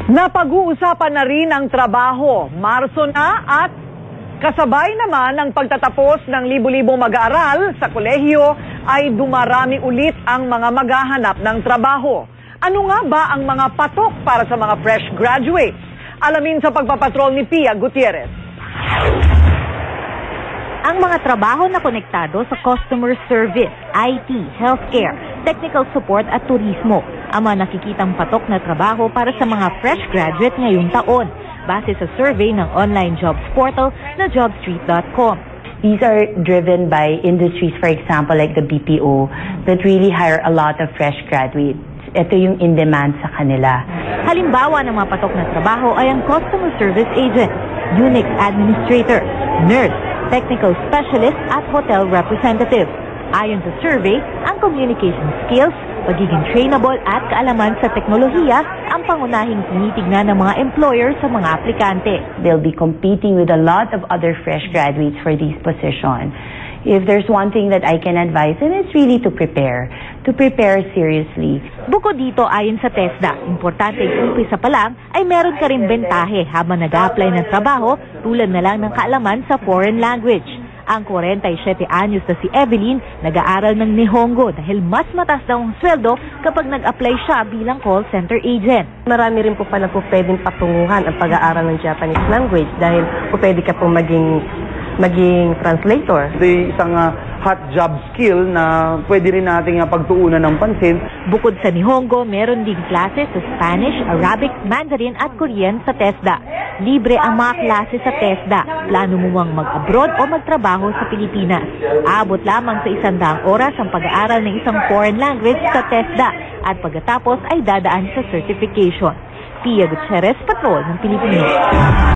Napag-uusapan na rin ang trabaho. Marso na at kasabay naman ang pagtatapos ng libu-libong mag-aaral sa kolehiyo ay dumarami ulit ang mga maghahanap ng trabaho. Ano nga ba ang mga patok para sa mga fresh graduates? Alamin sa pagpapatrol ni Pia Gutierrez. Ang mga trabaho na konektado sa customer service, IT, healthcare, technical support at turismo ang mga nakikitang patok na trabaho para sa mga fresh graduate ngayong taon, base sa survey ng online jobs portal na jobstreet.com. These are driven by industries, for example, like the BPO, that really hire a lot of fresh graduates. Ito yung in-demand sa kanila. Halimbawa ng mga patok na trabaho ay ang customer service agent, Unix administrator, nurse, technical specialist at hotel representative. Ayon sa survey, ang communication skills, pagiging trainable at kaalaman sa teknolohiya ang pangunahing tinitignan ng mga employer sa mga aplikante. They'll be competing with a lot of other fresh graduates for these positions. If there's one thing that I can advise, then it's really to prepare seriously. Bukod dito, ayon sa TESDA, importante yung umpisa pa lang ay meron ka rin bentahe habang nag-a-apply ng trabaho tulad na lang ng kaalaman sa foreign language. Ang 47 anyos na si Evelyn nag-aaral ng Nihongo dahil mas mataas daw ang sweldo kapag nag-apply siya bilang call center agent. Marami rin po pala po pwedeng patunguhan ang pag-aaral ng Japanese language dahil po pwede ka po maging translator. Ito yung isang hot job skill na pwede rin nating pagtuunan ng pansin. Bukod sa Nihongo, meron ding klase sa Spanish, Arabic, Mandarin at Korean sa TESDA. Libre ang mga klase sa TESDA. Plano mo mang mag-abroad o magtrabaho sa Pilipinas. Aabot lamang sa 100 oras ang pag-aaral ng isang foreign language sa TESDA at pagkatapos ay dadaan sa certification. Pia Gutierrez, Patrol ng Pilipino.